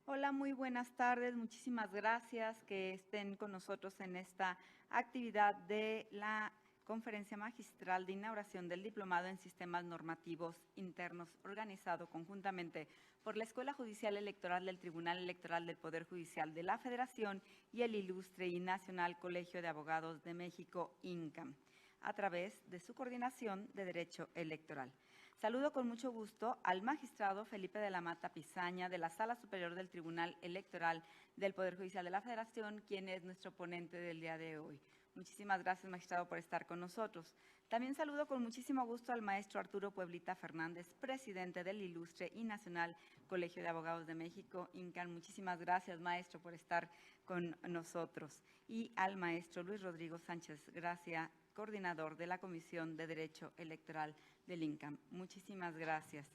Hola, muy buenas tardes. Muchísimas gracias que estén con nosotros en esta actividad de la Conferencia Magistral de Inauguración del Diplomado en Sistemas Normativos Internos, organizado conjuntamente por la Escuela Judicial Electoral del Tribunal Electoral del Poder Judicial de la Federación y el Ilustre y Nacional Colegio de Abogados de México, INCAM, a través de su Coordinación de Derecho Electoral. Saludo con mucho gusto al magistrado Felipe de la Mata Pizaña, de la Sala Superior del Tribunal Electoral del Poder Judicial de la Federación, quien es nuestro ponente del día de hoy. Muchísimas gracias, magistrado, por estar con nosotros. También saludo con muchísimo gusto al maestro Arturo Pueblita Fernández, presidente del Ilustre y Nacional Colegio de Abogados de México, INCAN. Muchísimas gracias, maestro, por estar con nosotros. Y al maestro Luis Rodrigo Sánchez Gracia, coordinador de la Comisión de Derecho Electoral del INCAM. Muchísimas gracias.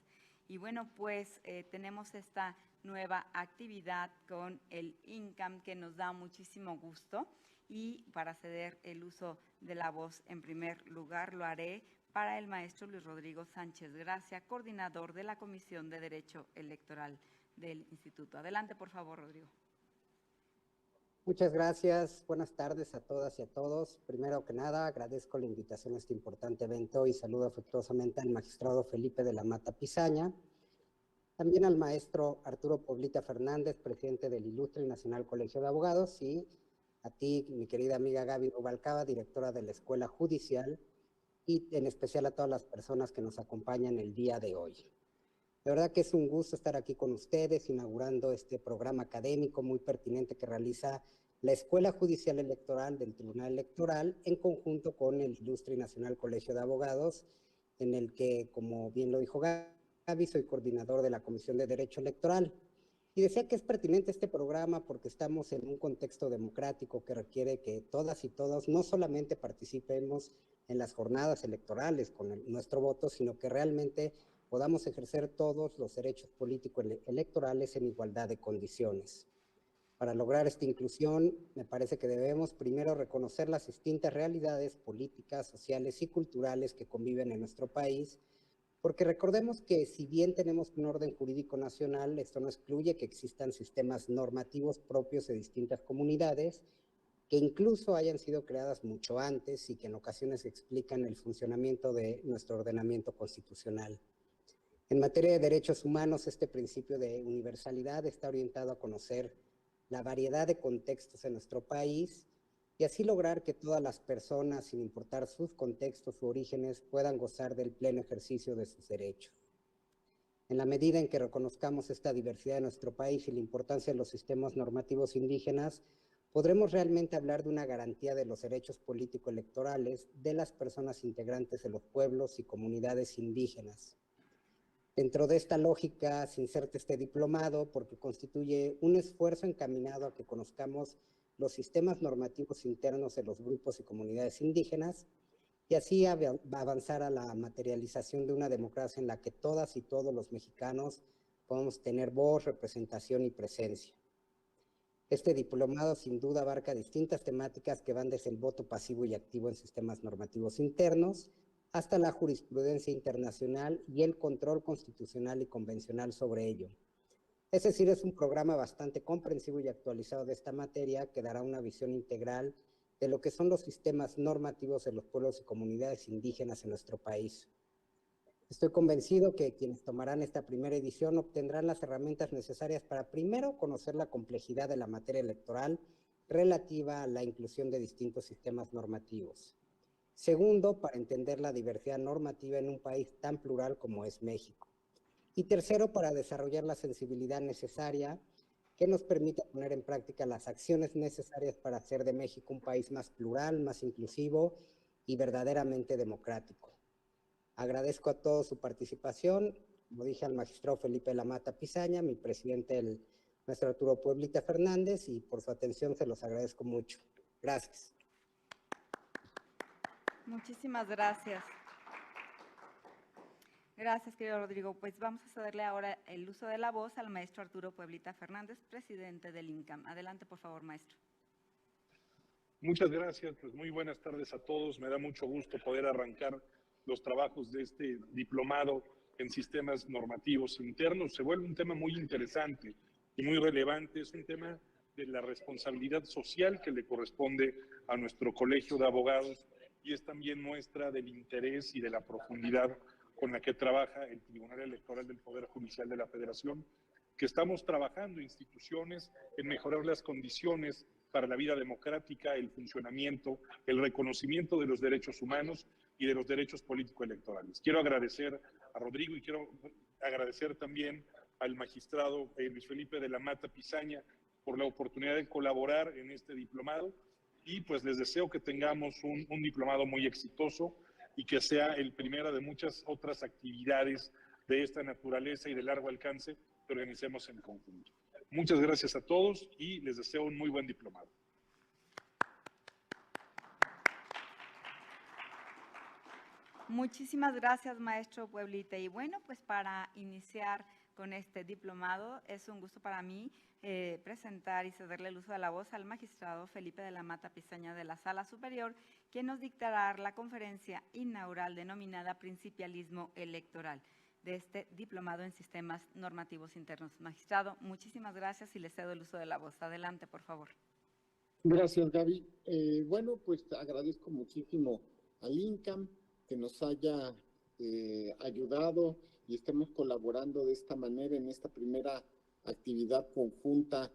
Y bueno, pues tenemos esta nueva actividad con el INCAM que nos da muchísimo gusto, y para ceder el uso de la voz, en primer lugar, lo haré para el maestro Luis Rodrigo Sánchez Gracia, coordinador de la Comisión de Derecho Electoral del Instituto. Adelante, por favor, Rodrigo. Muchas gracias. Buenas tardes a todas y a todos. Primero que nada, agradezco la invitación a este importante evento y saludo afectuosamente al magistrado Felipe de la Mata Pizaña, también al maestro Arturo Pueblita Fernández, presidente del Ilustre y Nacional Colegio de Abogados, y a ti, mi querida amiga Gaby Rubalcaba, directora de la Escuela Judicial, y en especial a todas las personas que nos acompañan el día de hoy. De verdad que es un gusto estar aquí con ustedes, inaugurando este programa académico muy pertinente que realiza la Escuela Judicial Electoral del Tribunal Electoral en conjunto con el Ilustre y Nacional Colegio de Abogados, en el que, como bien lo dijo Gaby, soy coordinador de la Comisión de Derecho Electoral. Y decía que es pertinente este programa porque estamos en un contexto democrático que requiere que todas y todos no solamente participemos en las jornadas electorales con nuestro voto, sino que realmente podamos ejercer todos los derechos políticos electorales en igualdad de condiciones. Para lograr esta inclusión, me parece que debemos primero reconocer las distintas realidades políticas, sociales y culturales que conviven en nuestro país, porque recordemos que si bien tenemos un orden jurídico nacional, esto no excluye que existan sistemas normativos propios de distintas comunidades, que incluso hayan sido creadas mucho antes y que en ocasiones explican el funcionamiento de nuestro ordenamiento constitucional. En materia de derechos humanos, este principio de universalidad está orientado a conocer la variedad de contextos en nuestro país y así lograr que todas las personas, sin importar sus contextos u orígenes, puedan gozar del pleno ejercicio de sus derechos. En la medida en que reconozcamos esta diversidad de nuestro país y la importancia de los sistemas normativos indígenas, podremos realmente hablar de una garantía de los derechos político-electorales de las personas integrantes de los pueblos y comunidades indígenas. Dentro de esta lógica se inserta este diplomado porque constituye un esfuerzo encaminado a que conozcamos los sistemas normativos internos de los grupos y comunidades indígenas y así avanzar a la materialización de una democracia en la que todas y todos los mexicanos podamos tener voz, representación y presencia. Este diplomado sin duda abarca distintas temáticas que van desde el voto pasivo y activo en sistemas normativos internos hasta la jurisprudencia internacional y el control constitucional y convencional sobre ello. Es decir, es un programa bastante comprensivo y actualizado de esta materia que dará una visión integral de lo que son los sistemas normativos de los pueblos y comunidades indígenas en nuestro país. Estoy convencido que quienes tomarán esta primera edición obtendrán las herramientas necesarias para, primero, conocer la complejidad de la materia electoral relativa a la inclusión de distintos sistemas normativos. Segundo, para entender la diversidad normativa en un país tan plural como es México. Y tercero, para desarrollar la sensibilidad necesaria que nos permita poner en práctica las acciones necesarias para hacer de México un país más plural, más inclusivo y verdaderamente democrático. Agradezco a todos su participación, como dije al magistrado Felipe Lamata Pizaña, mi presidente, el maestro Arturo Pueblita Fernández, y por su atención se los agradezco mucho. Gracias. Muchísimas gracias. Gracias, querido Rodrigo. Pues vamos a cederle ahora el uso de la voz al maestro Arturo Pueblita Fernández, presidente del INCAM. Adelante, por favor, maestro. Muchas gracias, pues muy buenas tardes a todos. Me da mucho gusto poder arrancar los trabajos de este diplomado en sistemas normativos internos. Se vuelve un tema muy interesante y muy relevante. Es un tema de la responsabilidad social que le corresponde a nuestro colegio de abogados y es también muestra del interés y de la profundidad con la que trabaja el Tribunal Electoral del Poder Judicial de la Federación, que estamos trabajando instituciones en mejorar las condiciones para la vida democrática, el funcionamiento, el reconocimiento de los derechos humanos y de los derechos político-electorales. Quiero agradecer a Rodrigo y quiero agradecer también al magistrado Luis Felipe de la Mata Pisaña por la oportunidad de colaborar en este diplomado y pues les deseo que tengamos un diplomado muy exitoso y que sea el primero de muchas otras actividades de esta naturaleza y de largo alcance que organicemos en conjunto. Muchas gracias a todos y les deseo un muy buen diplomado. Muchísimas gracias, maestro Pueblita. Y bueno, pues para iniciar con este diplomado, es un gusto para mí presentar y cederle el uso de la voz al magistrado Felipe de la Mata Pisaña de la Sala Superior, quien nos dictará la conferencia inaugural denominada Principialismo Electoral de este diplomado en sistemas normativos internos. Magistrado, muchísimas gracias y le cedo el uso de la voz. Adelante, por favor. Gracias, Gaby. Bueno, pues agradezco muchísimo al INCAM que nos haya ayudado y estemos colaborando de esta manera en esta primera actividad conjunta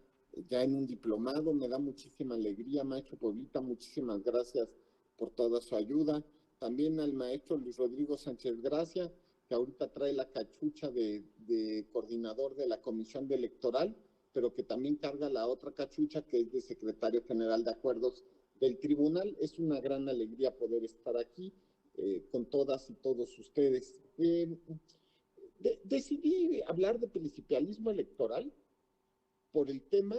ya en un diplomado. Me da muchísima alegría, maestro Pueblita, muchísimas gracias por toda su ayuda. También al maestro Luis Rodrigo Sánchez Gracia, que ahorita trae la cachucha de coordinador de la Comisión Electoral, pero que también carga la otra cachucha que es de secretario general de acuerdos del tribunal. Es una gran alegría poder estar aquí con todas y todos ustedes. Decidí hablar de principialismo electoral por el tema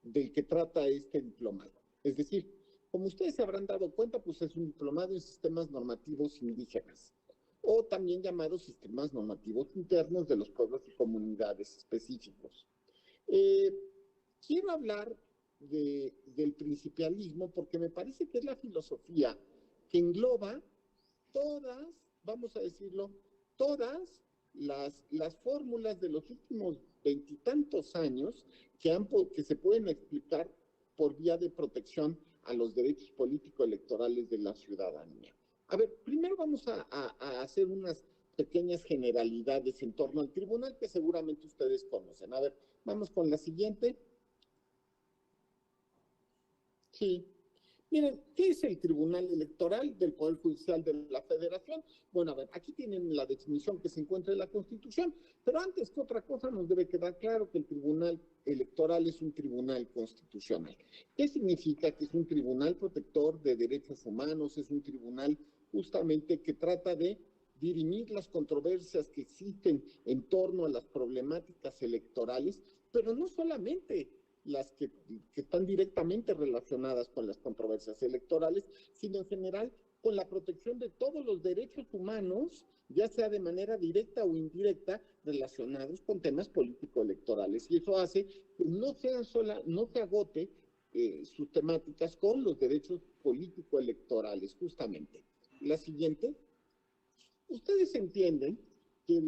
del que trata este diplomado. Es decir, como ustedes se habrán dado cuenta, pues es un diplomado en sistemas normativos indígenas, o también llamados sistemas normativos internos de los pueblos y comunidades específicos. Quiero hablar del principialismo porque me parece que es la filosofía que engloba todas, vamos a decirlo, todas las fórmulas de los últimos veintitantos años que se pueden explicar por vía de protección a los derechos político-electorales de la ciudadanía. A ver, primero vamos a hacer unas pequeñas generalidades en torno al tribunal que seguramente ustedes conocen. A ver, vamos con la siguiente. Sí. Miren, ¿qué es el Tribunal Electoral del Poder Judicial de la Federación? Bueno, a ver, aquí tienen la definición que se encuentra en la Constitución, pero antes que otra cosa nos debe quedar claro que el Tribunal Electoral es un tribunal constitucional. ¿Qué significa? Que es un tribunal protector de derechos humanos, es un tribunal justamente que trata de dirimir las controversias que existen en torno a las problemáticas electorales, pero no solamente las que están directamente relacionadas con las controversias electorales, sino en general con la protección de todos los derechos humanos, ya sea de manera directa o indirecta, relacionados con temas político-electorales. Y eso hace que no se agote sus temáticas con los derechos político-electorales, justamente. La siguiente. Ustedes entienden que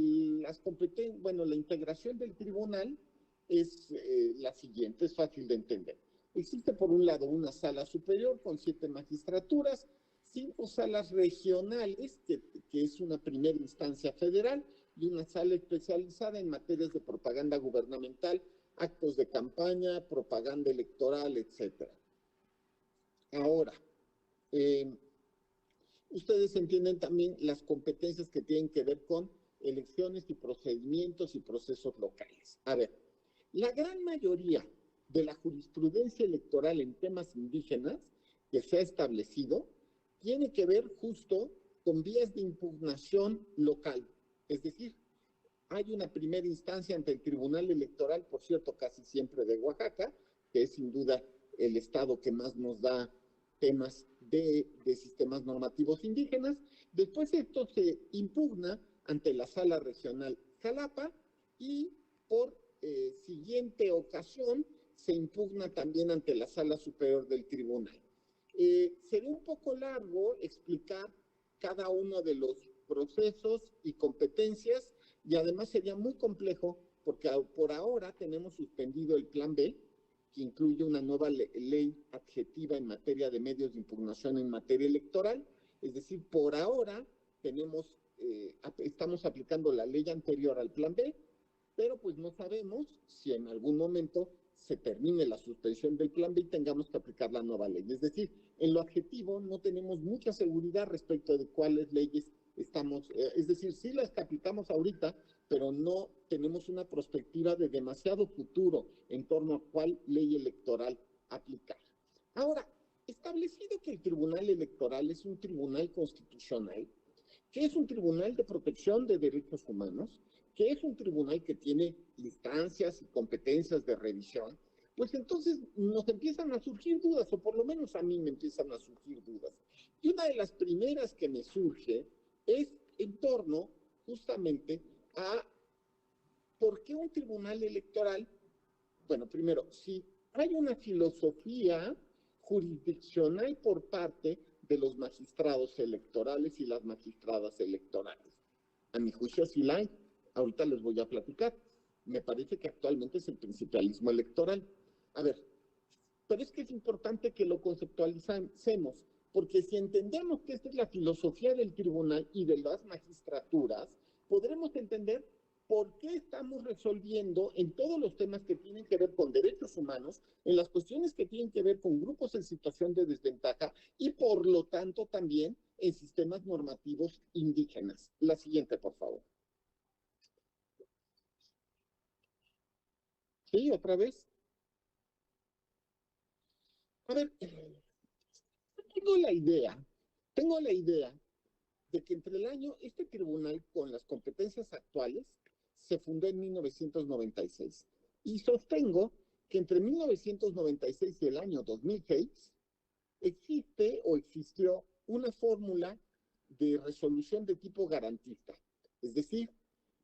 la integración del tribunal es la siguiente, es fácil de entender. Existe por un lado una sala superior con 7 magistraturas, 5 salas regionales, que es una primera instancia federal, y una sala especializada en materias de propaganda gubernamental, actos de campaña, propaganda electoral, etc. Ahora, ustedes entienden también las competencias que tienen que ver con elecciones y procedimientos y procesos locales. A ver, la gran mayoría de la jurisprudencia electoral en temas indígenas que se ha establecido tiene que ver justo con vías de impugnación local. Es decir, hay una primera instancia ante el Tribunal Electoral, por cierto, casi siempre de Oaxaca, que es sin duda el estado que más nos da temas de sistemas normativos indígenas. Después esto se impugna ante la Sala Regional Jalapa y por siguiente ocasión se impugna también ante la Sala Superior del Tribunal. Sería un poco largo explicar cada uno de los procesos y competencias y además sería muy complejo porque por ahora tenemos suspendido el Plan B, que incluye una nueva ley adjetiva en materia de medios de impugnación en materia electoral. Es decir, por ahora estamos aplicando la ley anterior al Plan B, pero pues no sabemos si en algún momento se termine la suspensión del Plan B y tengamos que aplicar la nueva ley. Es decir, en lo adjetivo no tenemos mucha seguridad respecto de cuáles leyes estamos, es decir, sí las que aplicamos ahorita, pero no tenemos una perspectiva de demasiado futuro en torno a cuál ley electoral aplicar. Ahora, establecido que el Tribunal Electoral es un tribunal constitucional, que es un tribunal de protección de derechos humanos, que es un tribunal que tiene instancias y competencias de revisión, pues entonces nos empiezan a surgir dudas, o por lo menos a mí me empiezan a surgir dudas. Y una de las primeras que me surge es en torno justamente a por qué un tribunal electoral. Bueno, primero, si hay una filosofía jurisdiccional por parte de los magistrados electorales y las magistradas electorales. A mi juicio sí la hay. Ahorita les voy a platicar. Me parece que actualmente es el principalismo electoral. A ver, pero es que es importante que lo conceptualicemos, porque si entendemos que esta es la filosofía del tribunal y de las magistraturas, podremos entender por qué estamos resolviendo en todos los temas que tienen que ver con derechos humanos, en las cuestiones que tienen que ver con grupos en situación de desventaja y por lo tanto también en sistemas normativos indígenas. La siguiente, por favor. Sí, otra vez. A ver, tengo la idea de que entre el año, este tribunal con las competencias actuales se fundó en 1996 y sostengo que entre 1996 y el año 2006 existe o existió una fórmula de resolución de tipo garantista, es decir,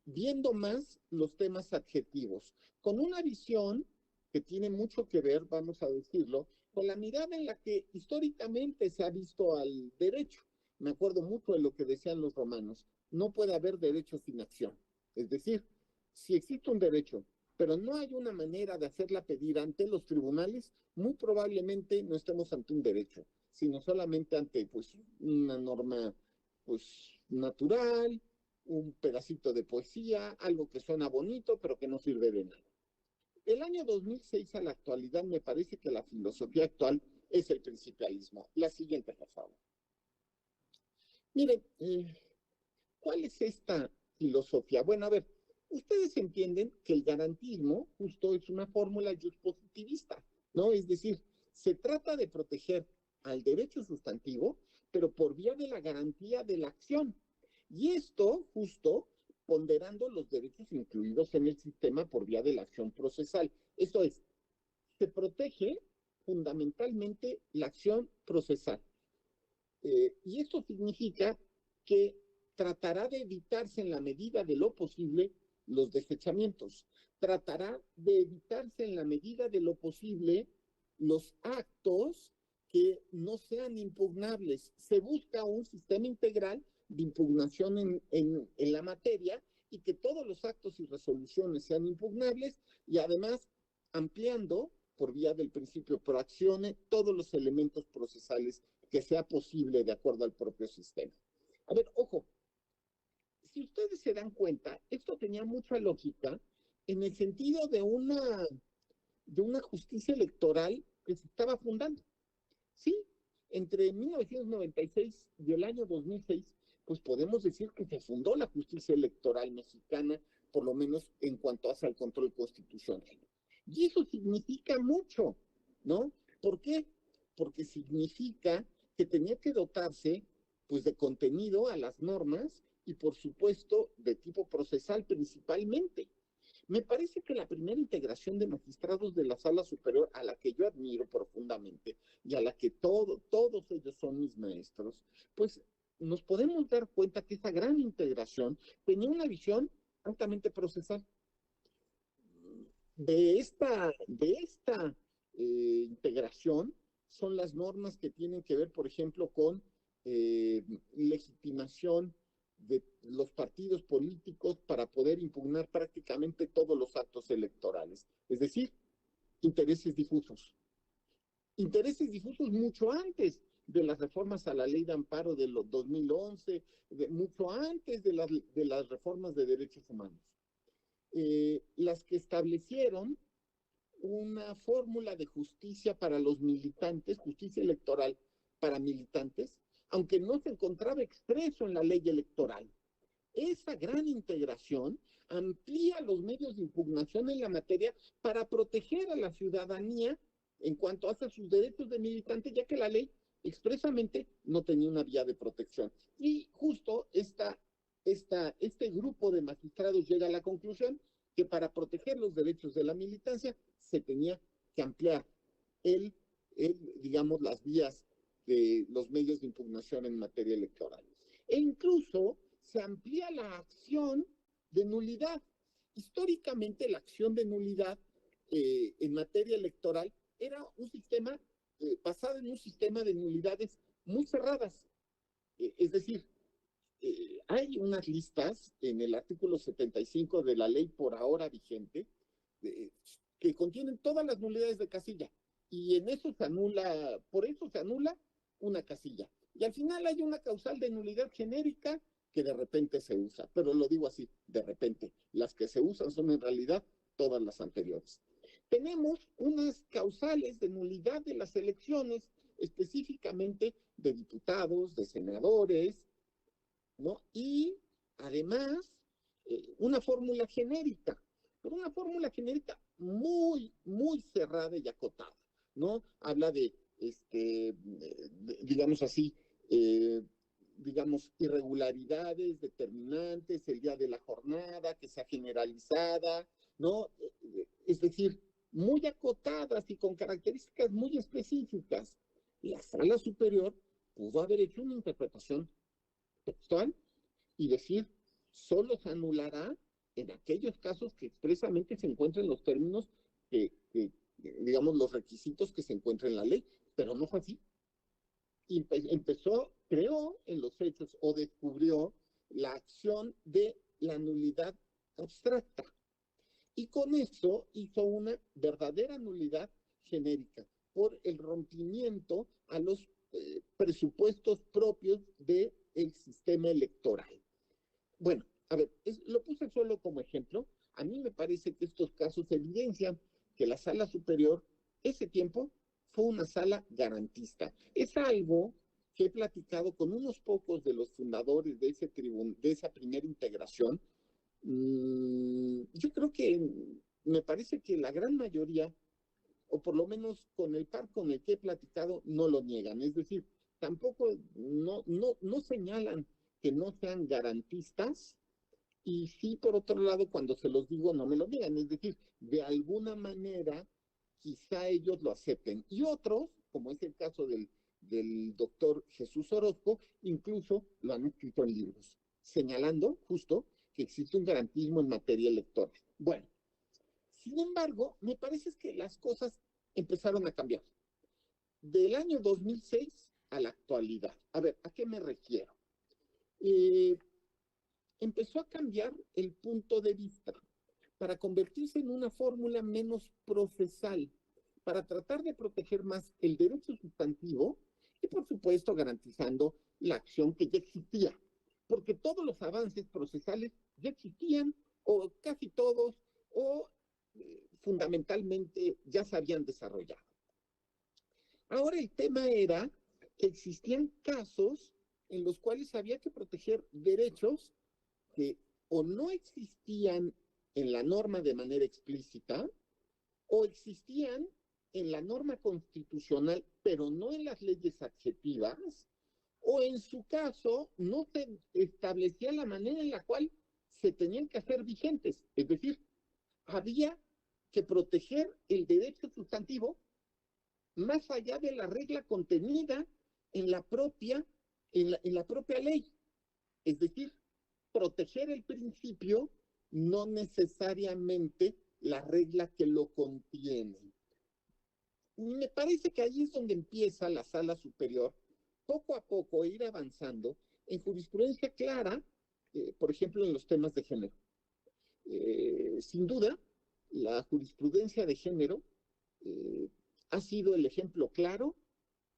viendo más los temas adjetivos, con una visión que tiene mucho que ver, vamos a decirlo, con la mirada en la que históricamente se ha visto al derecho. Me acuerdo mucho de lo que decían los romanos, no puede haber derecho sin acción. Es decir, si existe un derecho, pero no hay una manera de hacerla pedir ante los tribunales, muy probablemente no estemos ante un derecho, sino solamente ante pues, una norma pues, natural, un pedacito de poesía, algo que suena bonito, pero que no sirve de nada. Del año 2006 a la actualidad, me parece que la filosofía actual es el principalismo. La siguiente, por favor. Miren, ¿cuál es esta filosofía? Bueno, a ver, ustedes entienden que el garantismo justo es una fórmula positivista, ¿no? Es decir, se trata de proteger al derecho sustantivo, pero por vía de la garantía de la acción. Y esto justo ponderando los derechos incluidos en el sistema por vía de la acción procesal. Esto es, se protege fundamentalmente la acción procesal. Y esto significa que tratará de evitarse en la medida de lo posible los desechamientos, tratará de evitarse en la medida de lo posible los actos que no sean impugnables. Se busca un sistema integral de impugnación en la materia y que todos los actos y resoluciones sean impugnables y además ampliando por vía del principio pro actione todos los elementos procesales que sea posible de acuerdo al propio sistema. A ver, ojo, si ustedes se dan cuenta, esto tenía mucha lógica en el sentido de una justicia electoral que se estaba fundando. Sí, entre 1996 y el año 2006, pues podemos decir que se fundó la justicia electoral mexicana, por lo menos en cuanto hace al control constitucional. Y eso significa mucho, ¿no? ¿Por qué? Porque significa que tenía que dotarse, pues, de contenido a las normas y, por supuesto, de tipo procesal principalmente. Me parece que la primera integración de magistrados de la Sala Superior, a la que yo admiro profundamente y a la que todos ellos son mis maestros, pues nos podemos dar cuenta que esa gran integración tenía una visión altamente procesal. De esta integración son las normas que tienen que ver, por ejemplo, con legitimación de los partidos políticos para poder impugnar prácticamente todos los actos electorales. Es decir, intereses difusos. Intereses difusos mucho antes de las reformas a la ley de amparo de los 2011, mucho antes de las reformas de derechos humanos. Las que establecieron una fórmula de justicia para los militantes, justicia electoral para militantes, aunque no se encontraba expreso en la ley electoral. Esa gran integración amplía los medios de impugnación en la materia para proteger a la ciudadanía en cuanto a sus derechos de militante, ya que la ley expresamente no tenía una vía de protección. Y justo este grupo de magistrados llega a la conclusión que para proteger los derechos de la militancia se tenía que ampliar digamos, las vías de los medios de impugnación en materia electoral. E incluso se amplía la acción de nulidad. Históricamente, la acción de nulidad en materia electoral era un sistema basado en un sistema de nulidades muy cerradas. Es decir, hay unas listas en el artículo 75 de la ley por ahora vigente que contienen todas las nulidades de casilla y en eso se anula, por eso se anula una casilla. Y al final hay una causal de nulidad genérica que de repente se usa, pero lo digo así, de repente. Las que se usan son en realidad todas las anteriores. Tenemos unas causales de nulidad de las elecciones, específicamente de diputados, de senadores, ¿no? Y además, una fórmula genérica, pero una fórmula genérica muy, muy cerrada y acotada, ¿no? Habla de, digamos así, digamos, irregularidades determinantes, el día de la jornada, que sea generalizada, ¿no? Es decir, muy acotadas y con características muy específicas. La sala superior pudo haber hecho una interpretación textual y decir, solo se anulará en aquellos casos que expresamente se encuentren los términos digamos, los requisitos que se encuentran en la ley, pero no fue así. Y creó en los hechos o descubrió la acción de la nulidad abstracta. Y con eso hizo una verdadera nulidad genérica por el rompimiento a los presupuestos propios del sistema electoral. Bueno, a ver, lo puse solo como ejemplo. A mí me parece que estos casos evidencian que la sala superior, ese tiempo, fue una sala garantista. Es algo que he platicado con unos pocos de los fundadores de esa primera integración. Yo creo que me parece que la gran mayoría, o por lo menos con el par con el que he platicado, no lo niegan. Es decir, tampoco no señalan que no sean garantistas, y sí, por otro lado, cuando se los digo, no me lo niegan. Es decir, de alguna manera, quizá ellos lo acepten. Y otros, como es el caso del doctor Jesús Orozco, incluso lo han escrito en libros, señalando justo que existe un garantismo en materia electoral. Bueno, sin embargo, me parece que las cosas empezaron a cambiar. Del año 2006 a la actualidad. A ver, ¿a qué me refiero? Empezó a cambiar el punto de vista para convertirse en una fórmula menos procesal, para tratar de proteger más el derecho sustantivo y, por supuesto, garantizando la acción que ya existía, porque todos los avances procesales ya existían, o casi todos, o fundamentalmente ya se habían desarrollado. Ahora el tema era que existían casos en los cuales había que proteger derechos que o no existían en la norma de manera explícita, o existían en la norma constitucional, pero no en las leyes adjetivas, o en su caso no se establecía la manera en la cual se tenían que hacer vigentes. Es decir, había que proteger el derecho sustantivo más allá de la regla contenida en la propia ley. Es decir, proteger el principio, no necesariamente la regla que lo contiene. Me parece que ahí es donde empieza la sala superior, poco a poco, a ir avanzando en jurisprudencia clara por ejemplo, en los temas de género. Sin duda, la jurisprudencia de género ha sido el ejemplo claro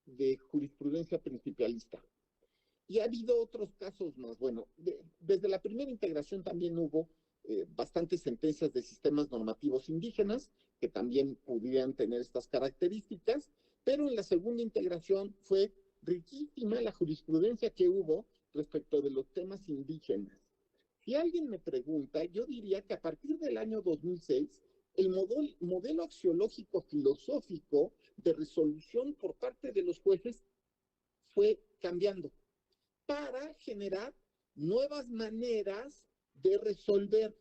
de jurisprudencia principalista. Y ha habido otros casos más. Bueno, desde la primera integración también hubo bastantes sentencias de sistemas normativos indígenas que también pudieran tener estas características, pero en la segunda integración fue riquísima la jurisprudencia que hubo respecto de los temas indígenas. Si alguien me pregunta, yo diría que a partir del año 2006, el modelo axiológico filosófico de resolución por parte de los jueces fue cambiando para generar nuevas maneras de resolver,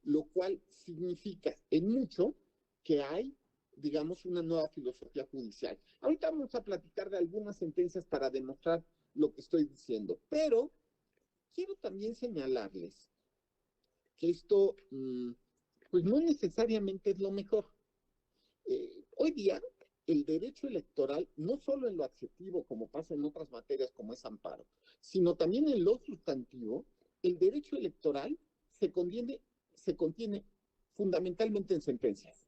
lo cual significa en mucho que hay, digamos, una nueva filosofía judicial. Ahorita vamos a platicar de algunas sentencias para demostrar lo que estoy diciendo, pero quiero también señalarles que esto, pues no necesariamente es lo mejor. Hoy día, el derecho electoral, no solo en lo adjetivo, como pasa en otras materias como es amparo, sino también en lo sustantivo, el derecho electoral se contiene fundamentalmente en sentencias.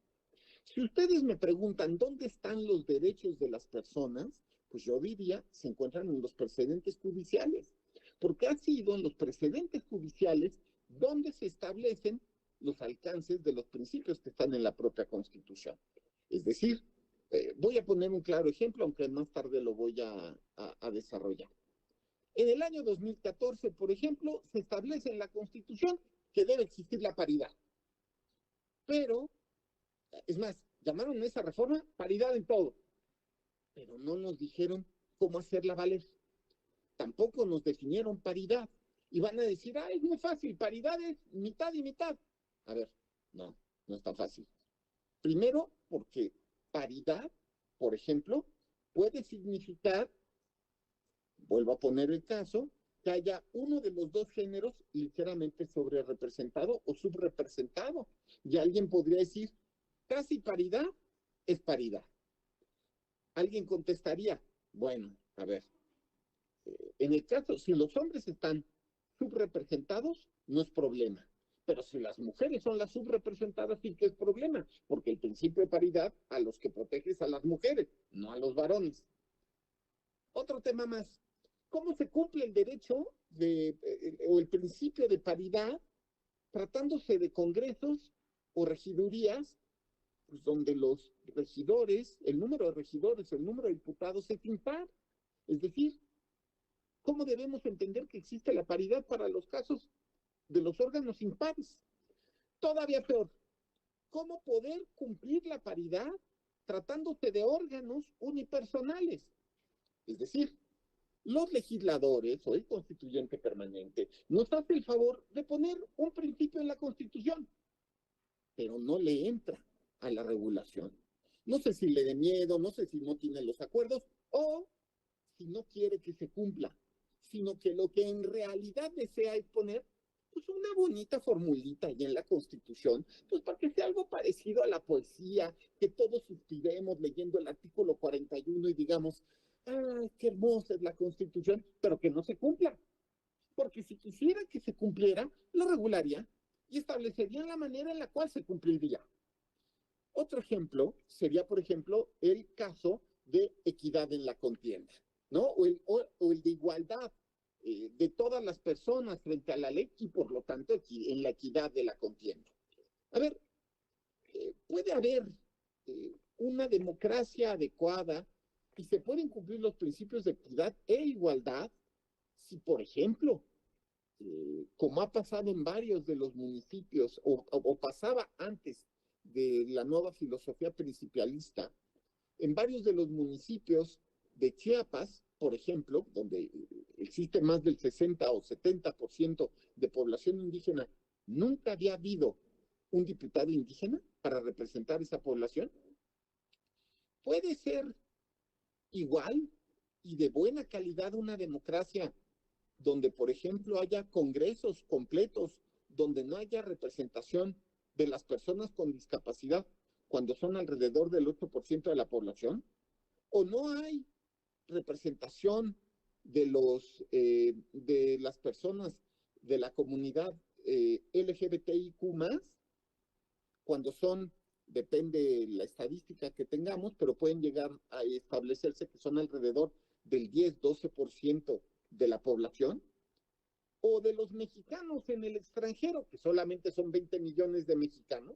Si ustedes me preguntan dónde están los derechos de las personas, pues yo diría, se encuentran en los precedentes judiciales, porque ha sido en los precedentes judiciales donde se establecen los alcances de los principios que están en la propia Constitución. Es decir, voy a poner un claro ejemplo, aunque más tarde lo voy a desarrollar. En el año 2014, por ejemplo, se establece en la Constitución que debe existir la paridad. Pero, es más, llamaron a esa reforma paridad en todo, pero no nos dijeron cómo hacerla valer. Tampoco nos definieron paridad. Y van a decir, es muy fácil, paridad es mitad y mitad. A ver, no es tan fácil. Primero, porque paridad, por ejemplo, puede significar, vuelvo a poner el caso, que haya uno de los dos géneros ligeramente sobrerepresentado o subrepresentado. Y alguien podría decir, casi paridad es paridad. Alguien contestaría, bueno, a ver, en el caso, si los hombres están subrepresentados, no es problema. Pero si las mujeres son las subrepresentadas, sí que es problema, porque el principio de paridad a los que protege es a las mujeres, no a los varones. Otro tema más. ¿Cómo se cumple el derecho o el principio de paridad tratándose de congresos o regidurías, pues donde los regidores, el número de regidores, el número de diputados es impar? Es decir, ¿cómo debemos entender que existe la paridad para los casos de los órganos impares? Todavía peor, ¿cómo poder cumplir la paridad tratándose de órganos unipersonales? Es decir, los legisladores o el constituyente permanente nos hace el favor de poner un principio en la Constitución, pero no le entra a la regulación. No sé si le dé miedo, no sé si no tiene los acuerdos o si no quiere que se cumpla, sino que lo que en realidad desea es poner pues una bonita formulita ahí en la Constitución, pues para que sea algo parecido a la poesía, que todos suspiremos leyendo el artículo 41 y digamos, ¡ay, qué hermosa es la Constitución! Pero que no se cumpla. Porque si quisiera que se cumpliera, lo regularía y establecería la manera en la cual se cumpliría. Otro ejemplo sería, por ejemplo, el caso de equidad en la contienda, ¿no? O el de igualdad de todas las personas frente a la ley y, por lo tanto, en la equidad de la contienda. A ver, puede haber una democracia adecuada y se pueden cumplir los principios de equidad e igualdad si, por ejemplo, como ha pasado en varios de los municipios o pasaba antes de la nueva filosofía principalista, en varios de los municipios de Chiapas, por ejemplo, donde existe más del 60 o 70% de población indígena, nunca había habido un diputado indígena para representar esa población. Puede ser igual y de buena calidad una democracia donde, por ejemplo, haya congresos completos, donde no haya representación de las personas con discapacidad, cuando son alrededor del 8% de la población, o no hay representación de las personas de la comunidad LGBTIQ+, cuando son, depende la estadística que tengamos, pero pueden llegar a establecerse que son alrededor del 10-12% de la población, o de los mexicanos en el extranjero, que solamente son 20 millones de mexicanos,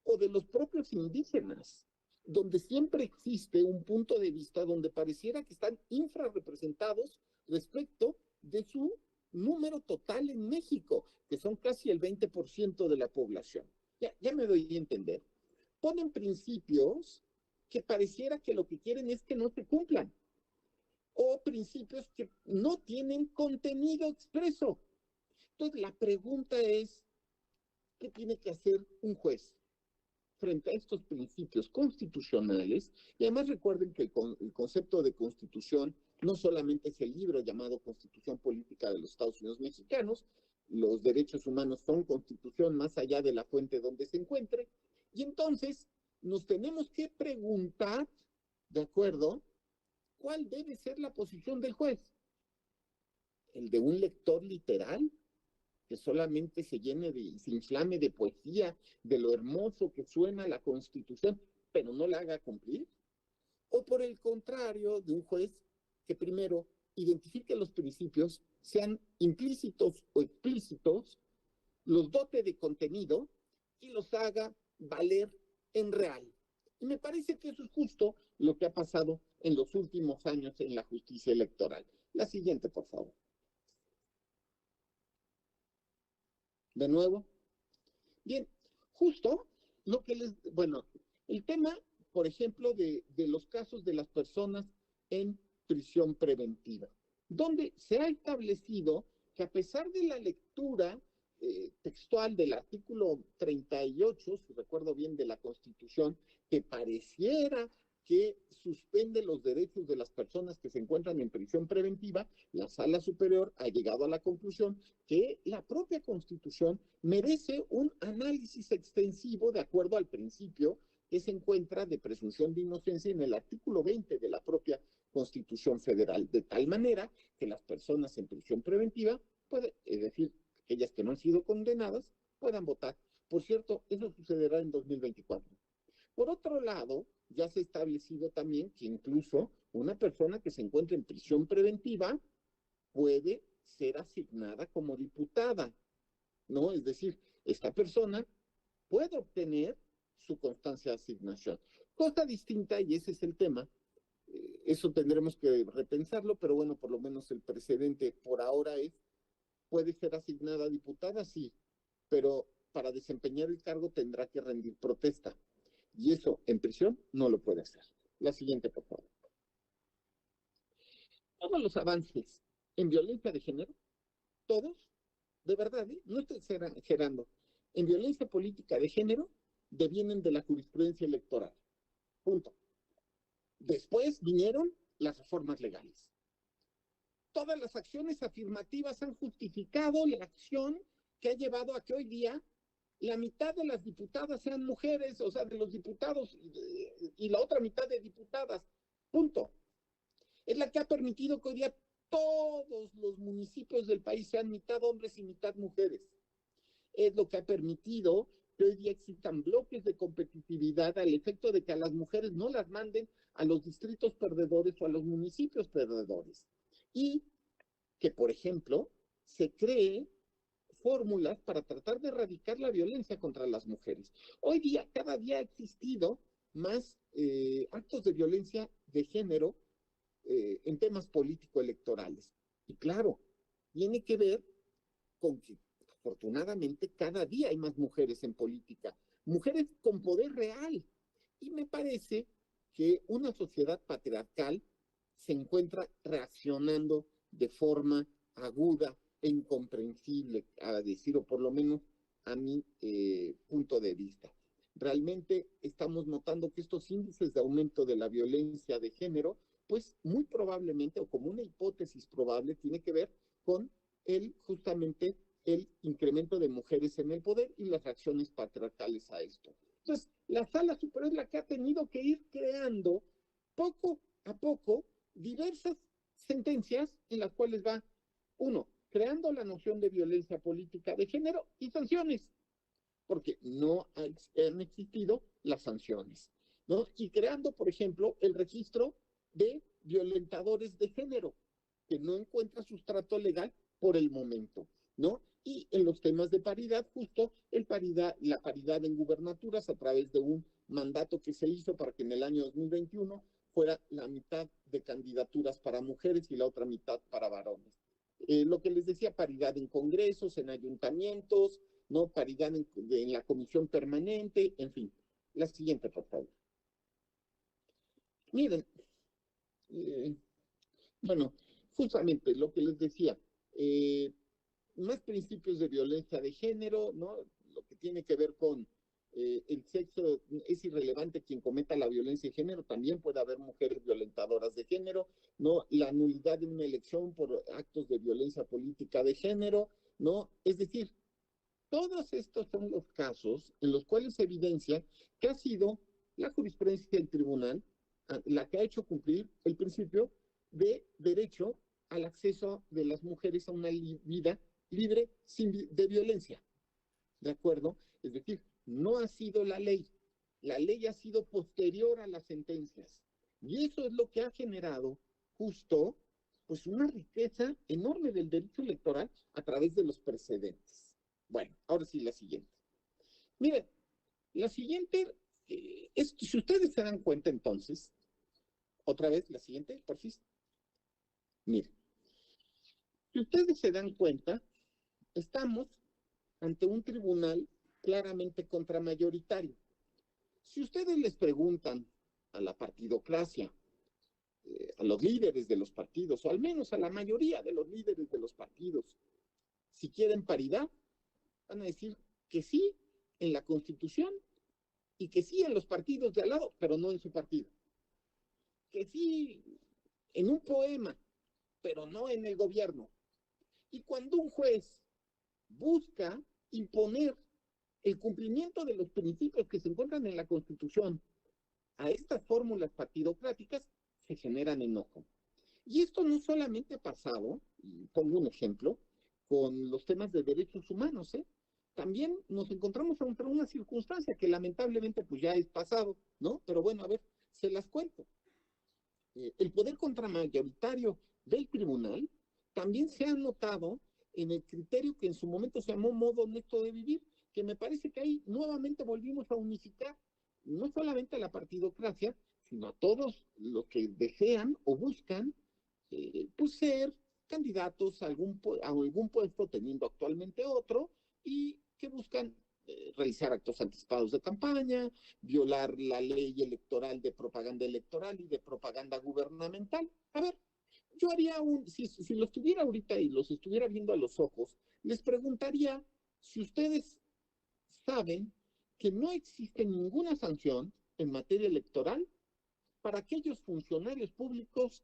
o de los propios indígenas, donde siempre existe un punto de vista donde pareciera que están infrarrepresentados respecto de su número total en México, que son casi el 20% de la población. Ya me doy a entender. Ponen principios que pareciera que lo que quieren es que no se cumplan, o principios que no tienen contenido expreso. Entonces, la pregunta es, ¿qué tiene que hacer un juez frente a estos principios constitucionales? Y además recuerden que el concepto de constitución no solamente es el libro llamado Constitución Política de los Estados Unidos Mexicanos, los derechos humanos son constitución más allá de la fuente donde se encuentre, y entonces nos tenemos que preguntar, ¿de acuerdo?, ¿cuál debe ser la posición del juez? ¿El de un lector literal que solamente se inflame de poesía, de lo hermoso que suena la Constitución, pero no la haga cumplir? ¿O por el contrario, de un juez que primero identifique los principios, sean implícitos o explícitos, los dote de contenido y los haga valer en real? Y me parece que eso es justo lo que ha pasado en los últimos años en la justicia electoral. La siguiente, por favor. De nuevo. Bien, justo lo que el tema, por ejemplo, de los casos de las personas en prisión preventiva, donde se ha establecido que a pesar de la lectura textual del artículo 38, si recuerdo bien, de la Constitución, que pareciera que suspende los derechos de las personas que se encuentran en prisión preventiva, la Sala Superior ha llegado a la conclusión que la propia Constitución merece un análisis extensivo de acuerdo al principio que se encuentra de presunción de inocencia en el artículo 20 de la propia Constitución Federal, de tal manera que las personas en prisión preventiva, es decir, aquellas que no han sido condenadas, puedan votar. Por cierto, eso sucederá en 2024. Por otro lado, ya se ha establecido también que incluso una persona que se encuentra en prisión preventiva puede ser asignada como diputada, ¿no? Es decir, esta persona puede obtener su constancia de asignación. Cosa distinta, y ese es el tema, eso tendremos que repensarlo, pero bueno, por lo menos el precedente por ahora es, ¿puede ser asignada diputada? Sí, pero para desempeñar el cargo tendrá que rendir protesta. Y eso en prisión no lo puede hacer. La siguiente, por favor. Todos los avances en violencia de género, todos, de verdad, no estoy exagerando, en violencia política de género, devienen de la jurisprudencia electoral. Punto. Después vinieron las reformas legales. Todas las acciones afirmativas han justificado la acción que ha llevado a que hoy día la mitad de las diputadas sean mujeres, o sea, de los diputados, y la otra mitad de diputadas. Punto. Es la que ha permitido que hoy día todos los municipios del país sean mitad hombres y mitad mujeres. Es lo que ha permitido que hoy día existan bloques de competitividad al efecto de que a las mujeres no las manden a los distritos perdedores o a los municipios perdedores. Y que, por ejemplo, se cree fórmulas para tratar de erradicar la violencia contra las mujeres. Hoy día, cada día ha existido más actos de violencia de género en temas político-electorales. Y claro, tiene que ver con que afortunadamente cada día hay más mujeres en política, mujeres con poder real. Y me parece que una sociedad patriarcal se encuentra reaccionando de forma aguda e incomprensible, a decir, o por lo menos a mi punto de vista. Realmente estamos notando que estos índices de aumento de la violencia de género, pues muy probablemente, o como una hipótesis probable, tiene que ver con justamente el incremento de mujeres en el poder y las reacciones patriarcales a esto. Entonces, la Sala Superior es la que ha tenido que ir creando poco a poco diversas sentencias en las cuales va, uno, creando la noción de violencia política de género y sanciones, porque no han existido las sanciones, ¿no? Y creando, por ejemplo, el registro de violentadores de género, que no encuentra sustrato legal por el momento, ¿no? Y en los temas de paridad, justo la paridad en gubernaturas a través de un mandato que se hizo para que en el año 2021 fuera la mitad de candidaturas para mujeres y la otra mitad para varones. Lo que les decía, paridad en congresos, en ayuntamientos, ¿no? Paridad en la comisión permanente, en fin. La siguiente, por favor. Miren, bueno, justamente lo que les decía, más principios de violencia de género, ¿no? Lo que tiene que ver con el sexo, es irrelevante quien cometa la violencia de género, también puede haber mujeres violentadoras de género, ¿no? La nulidad de una elección por actos de violencia política de género, ¿no? Es decir, todos estos son los casos en los cuales se evidencia que ha sido la jurisprudencia del tribunal la que ha hecho cumplir el principio de derecho al acceso de las mujeres a una vida libre de violencia. ¿De acuerdo? Es decir, no ha sido la ley ha sido posterior a las sentencias. Y eso es lo que ha generado justo pues una riqueza enorme del derecho electoral a través de los precedentes. Bueno, ahora sí la siguiente. Miren, la siguiente, si ustedes se dan cuenta entonces, otra vez la siguiente, por fin. Miren, si ustedes se dan cuenta, estamos ante un tribunal claramente contramayoritario. Si ustedes les preguntan a la partidocracia, a los líderes de los partidos, o al menos a la mayoría de los líderes de los partidos, si quieren paridad, van a decir que sí en la Constitución y que sí en los partidos de al lado, pero no en su partido. Que sí en un poema, pero no en el gobierno. Y cuando un juez busca imponer el cumplimiento de los principios que se encuentran en la Constitución a estas fórmulas partidocráticas, se generan enojo. Y esto no solamente ha pasado, y pongo un ejemplo, con los temas de derechos humanos, también nos encontramos ante una circunstancia que lamentablemente pues ya es pasado, ¿no? Pero bueno, a ver, se las cuento. El poder contramayoritario del tribunal también se ha notado en el criterio que en su momento se llamó modo honesto de vivir, que me parece que ahí nuevamente volvimos a unificar no solamente a la partidocracia, sino a todos los que desean o buscan pues ser candidatos a algún puesto teniendo actualmente otro y que buscan realizar actos anticipados de campaña, violar la ley electoral de propaganda electoral y de propaganda gubernamental. A ver, yo haría si los tuviera ahorita y los estuviera viendo a los ojos, les preguntaría si ustedes saben que no existe ninguna sanción en materia electoral para aquellos funcionarios públicos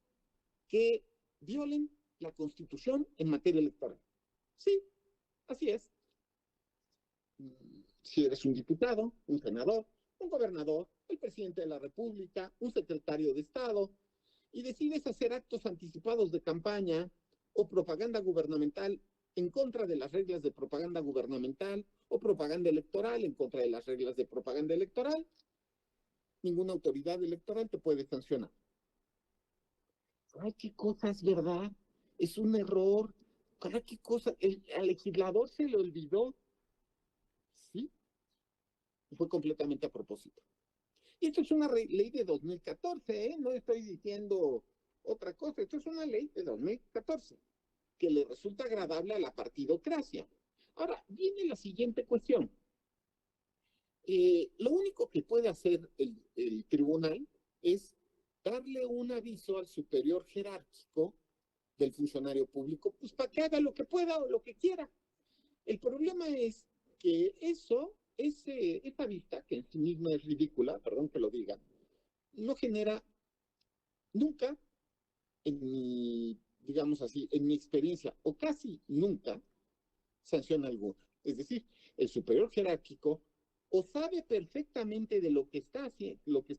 que violen la Constitución en materia electoral. Sí, así es. Si eres un diputado, un senador, un gobernador, el presidente de la República, un secretario de Estado, y decides hacer actos anticipados de campaña o propaganda gubernamental en contra de las reglas de propaganda gubernamental o propaganda electoral en contra de las reglas de propaganda electoral, ninguna autoridad electoral te puede sancionar. Ay, qué cosas, ¿verdad? Es un error. Ay, qué cosa. Al legislador se le olvidó. Sí, fue completamente a propósito. Y esto es una ley de 2014, ¿eh? No estoy diciendo otra cosa. Esto es una ley de 2014 que le resulta agradable a la partidocracia. Ahora, viene la siguiente cuestión. Lo único que puede hacer el tribunal es darle un aviso al superior jerárquico del funcionario público, pues para que haga lo que pueda o lo que quiera. El problema es que esa vista, que en sí misma es ridícula, perdón que lo diga, no genera nunca, digamos así, en mi experiencia, o casi nunca, sanción alguna. Es decir, el superior jerárquico o sabe perfectamente de lo que está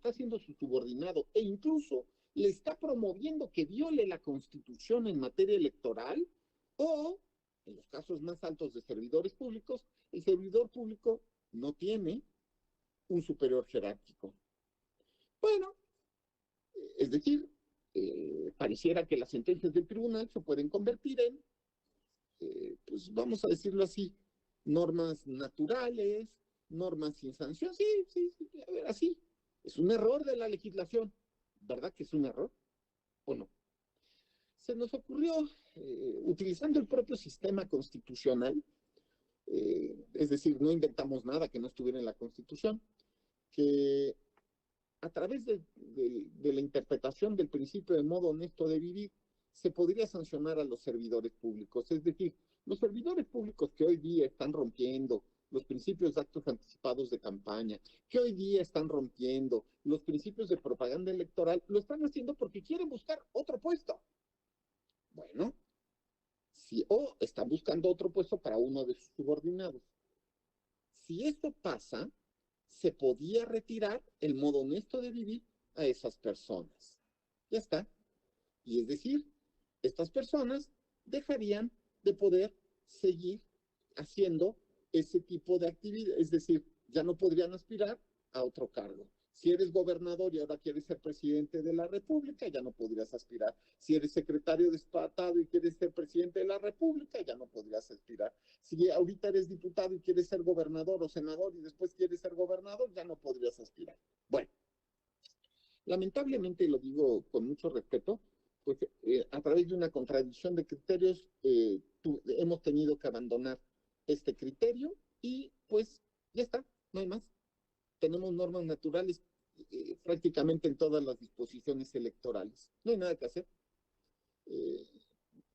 haciendo su subordinado e incluso le está promoviendo que viole la Constitución en materia electoral, o en los casos más altos de servidores públicos, el servidor público no tiene un superior jerárquico. Bueno, es decir, pareciera que las sentencias del tribunal se pueden convertir en, pues vamos a decirlo así, normas naturales, normas sin sanción. Sí, a ver, así. Es un error de la legislación. ¿Verdad que es un error? ¿O no? Se nos ocurrió, utilizando el propio sistema constitucional, es decir, no inventamos nada que no estuviera en la Constitución, que a través de la interpretación del principio de modo honesto de vivir, se podría sancionar a los servidores públicos. Es decir, los servidores públicos que hoy día están rompiendo los principios de actos anticipados de campaña, que hoy día están rompiendo los principios de propaganda electoral, lo están haciendo porque quieren buscar otro puesto. Bueno, o están buscando otro puesto para uno de sus subordinados. Si esto pasa, se podía retirar el modo honesto de vivir a esas personas. Ya está. Y es decir, estas personas dejarían de poder seguir haciendo ese tipo de actividad, es decir, ya no podrían aspirar a otro cargo. Si eres gobernador y ahora quieres ser presidente de la República, ya no podrías aspirar. Si eres secretario de Estado y quieres ser presidente de la República, ya no podrías aspirar. Si ahorita eres diputado y quieres ser gobernador o senador y después quieres ser gobernador, ya no podrías aspirar. Bueno, lamentablemente, lo digo con mucho respeto, pues a través de una contradicción de criterios hemos tenido que abandonar este criterio y pues ya está, no hay más. Tenemos normas naturales prácticamente en todas las disposiciones electorales. No hay nada que hacer.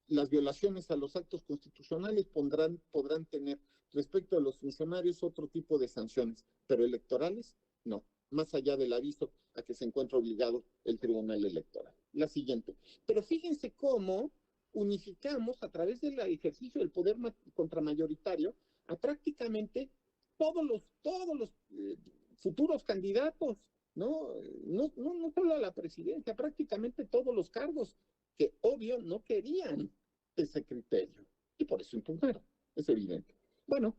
Las violaciones a los actos constitucionales podrán tener respecto a los funcionarios otro tipo de sanciones, pero electorales no, más allá del aviso a que se encuentra obligado el Tribunal Electoral. La siguiente. Pero fíjense cómo unificamos a través del ejercicio del poder contramayoritario a prácticamente todos los futuros candidatos, ¿no? No solo a la presidencia, prácticamente todos los cargos que obvio no querían ese criterio y por eso impugnaron, es evidente. Bueno,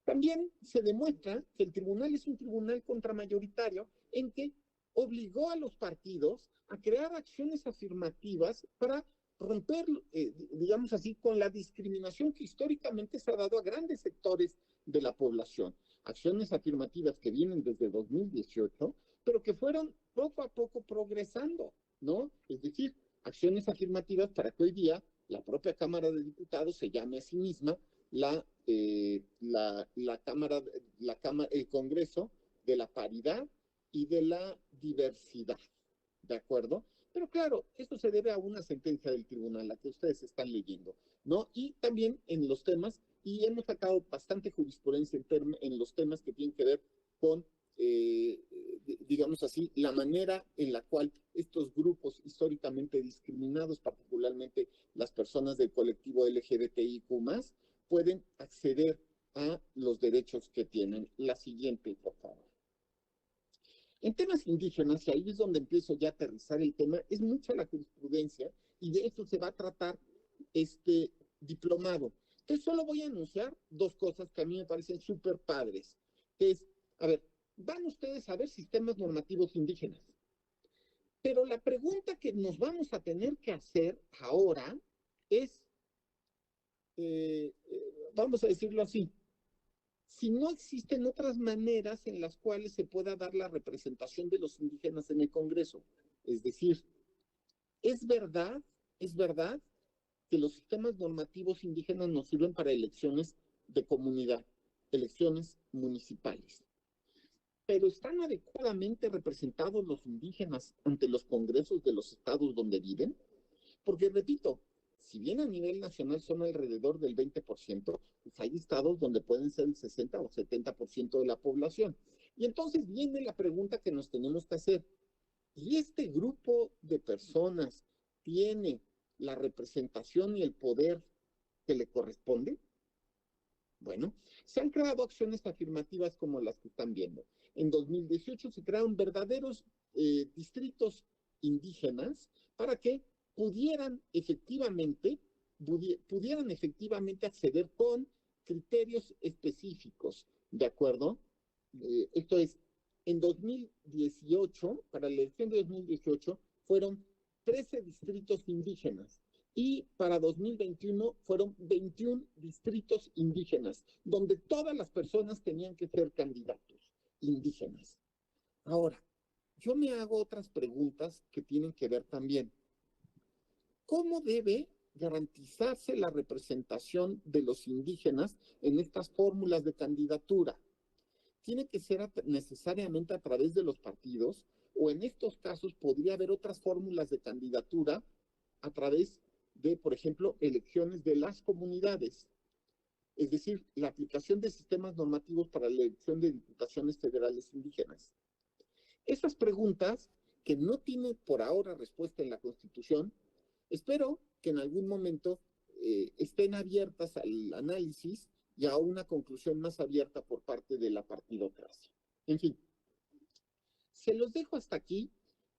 también se demuestra que el tribunal es un tribunal contramayoritario en que obligó a los partidos a crear acciones afirmativas para romper, digamos así, con la discriminación que históricamente se ha dado a grandes sectores de la población. Acciones afirmativas que vienen desde 2018, pero que fueron poco a poco progresando, ¿no? Es decir, acciones afirmativas para que hoy día la propia Cámara de Diputados se llame a sí misma el Congreso de la Paridad y de la Diversidad, ¿de acuerdo? Pero claro, esto se debe a una sentencia del tribunal, la que ustedes están leyendo, ¿no? Y también en los temas, y hemos sacado bastante jurisprudencia en los temas que tienen que ver con, digamos así, la manera en la cual estos grupos históricamente discriminados, particularmente las personas del colectivo LGBTIQ+, pueden acceder a los derechos que tienen. La siguiente, por favor. En temas indígenas, y ahí es donde empiezo ya a aterrizar el tema, es mucha la jurisprudencia y de esto se va a tratar este diplomado. Entonces solo voy a anunciar dos cosas que a mí me parecen súper padres, que es, a ver, van ustedes a ver sistemas normativos indígenas, pero la pregunta que nos vamos a tener que hacer ahora es, vamos a decirlo así, si no existen otras maneras en las cuales se pueda dar la representación de los indígenas en el Congreso. Es decir, es verdad que los sistemas normativos indígenas nos sirven para elecciones de comunidad, elecciones municipales. Pero ¿están adecuadamente representados los indígenas ante los congresos de los estados donde viven? Porque, repito, si bien a nivel nacional son alrededor del 20%, pues hay estados donde pueden ser el 60 o 70% de la población. Y entonces viene la pregunta que nos tenemos que hacer. ¿Y este grupo de personas tiene la representación y el poder que le corresponde? Bueno, se han creado acciones afirmativas como las que están viendo. En 2018 se crearon verdaderos distritos indígenas para que pudieran efectivamente pudieran efectivamente acceder con criterios específicos, ¿de acuerdo? Esto es, en 2018, para la elección de 2018, fueron 13 distritos indígenas y para 2021 fueron 21 distritos indígenas, donde todas las personas tenían que ser candidatos indígenas. Ahora, yo me hago otras preguntas que tienen que ver también. ¿Cómo debe garantizarse la representación de los indígenas en estas fórmulas de candidatura? ¿Tiene que ser necesariamente a través de los partidos o en estos casos podría haber otras fórmulas de candidatura a través de, por ejemplo, elecciones de las comunidades? Es decir, la aplicación de sistemas normativos para la elección de diputaciones federales indígenas. Esas preguntas que no tienen por ahora respuesta en la Constitución, espero que en algún momento estén abiertas al análisis y a una conclusión más abierta por parte de la partidocracia. En fin, se los dejo hasta aquí.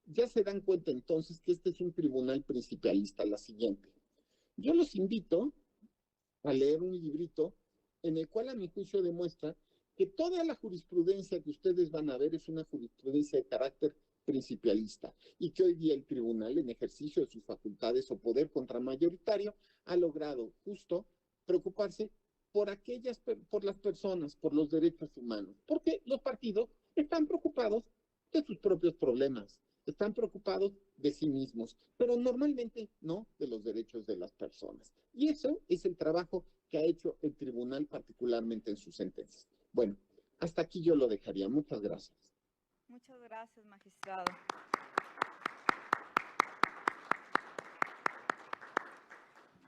Ya se dan cuenta entonces que este es un tribunal principalista, la siguiente. Yo los invito a leer un librito en el cual a mi juicio demuestra que toda la jurisprudencia que ustedes van a ver es una jurisprudencia de carácter principalista y que hoy día el tribunal, en ejercicio de sus facultades o poder contramayoritario, ha logrado justo preocuparse por las personas, por los derechos humanos, porque los partidos están preocupados de sus propios problemas, están preocupados de sí mismos, pero normalmente no de los derechos de las personas. Y eso es el trabajo que ha hecho el tribunal particularmente en sus sentencias. Bueno, hasta aquí yo lo dejaría. Muchas gracias. Muchas gracias, magistrado.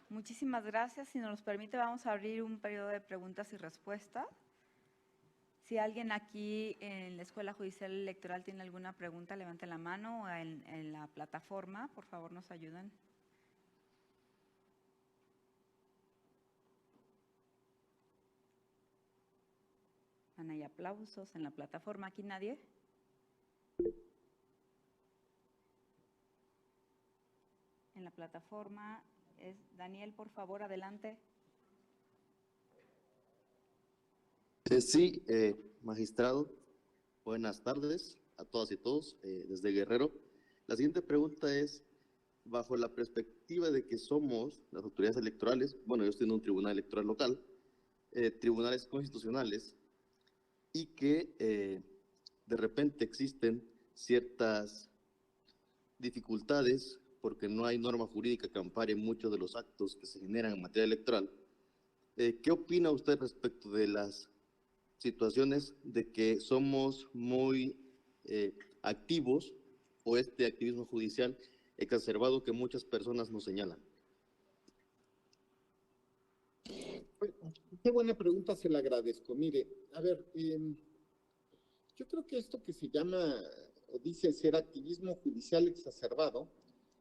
Muchísimas gracias. Si nos los permite, vamos a abrir un periodo de preguntas y respuestas. Si alguien aquí en la Escuela Judicial Electoral tiene alguna pregunta, levante la mano, o en la plataforma, por favor, nos ayuden. Hay aplausos en la plataforma. ¿Aquí nadie? En la plataforma es Daniel, por favor, adelante. Sí, magistrado, buenas tardes a todas y todos desde Guerrero. La siguiente pregunta es, bajo la perspectiva de que somos las autoridades electorales, bueno, yo estoy en un tribunal electoral local, tribunales constitucionales, y que de repente existen ciertas dificultades porque no hay norma jurídica que ampare muchos de los actos que se generan en materia electoral. ¿Qué opina usted respecto de las situaciones de que somos muy activos o este activismo judicial exacerbado que muchas personas nos señalan? Qué buena pregunta, se la agradezco. Mire, a ver, yo creo que esto que se llama o dice ser activismo judicial exacerbado,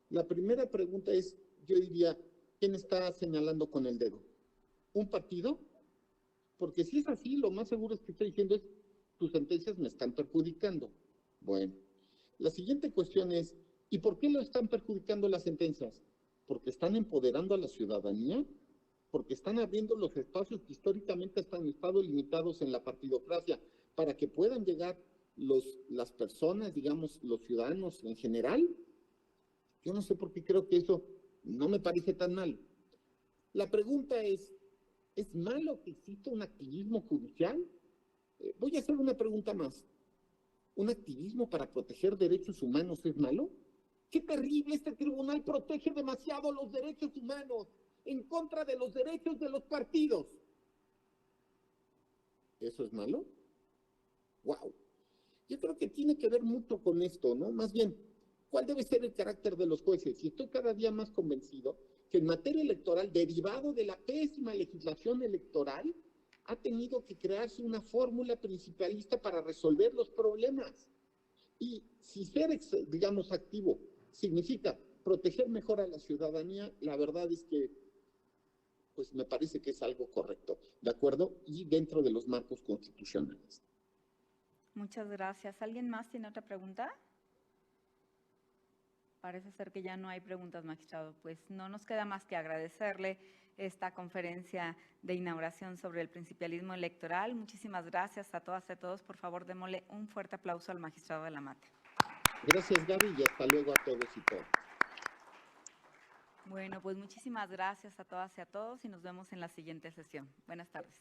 la primera pregunta es, yo diría, ¿quién está señalando con el dedo? ¿Un partido? Porque si es así, lo más seguro es que está diciendo es, tus sentencias me están perjudicando. Bueno, la siguiente cuestión es, ¿y por qué lo están perjudicando las sentencias? ¿Porque están empoderando a la ciudadanía? ¿Porque están abriendo los espacios que históricamente han estado limitados en la partidocracia para que puedan llegar las personas, digamos, los ciudadanos en general? Yo no sé por qué creo que eso no me parece tan mal. La pregunta ¿es malo que exista un activismo judicial? Voy a hacer una pregunta más. ¿Un activismo para proteger derechos humanos es malo? ¡Qué terrible! Este tribunal protege demasiado los derechos humanos en contra de los derechos de los partidos. ¿Eso es malo? ¡Wow! Yo creo que tiene que ver mucho con esto, ¿no? Más bien, ¿cuál debe ser el carácter de los jueces? Y estoy cada día más convencido que en materia electoral, derivado de la pésima legislación electoral, ha tenido que crearse una fórmula principalista para resolver los problemas. Y si ser, digamos, activo significa proteger mejor a la ciudadanía, la verdad es que, pues me parece que es algo correcto, ¿de acuerdo? Y dentro de los marcos constitucionales. Muchas gracias. ¿Alguien más tiene otra pregunta? Parece ser que ya no hay preguntas, magistrado. Pues no nos queda más que agradecerle esta conferencia de inauguración sobre el principialismo electoral. Muchísimas gracias a todas y a todos. Por favor, démosle un fuerte aplauso al magistrado de la Mata. Gracias, Gaby, y hasta luego a todos y todas. Bueno, pues muchísimas gracias a todas y a todos y nos vemos en la siguiente sesión. Buenas tardes.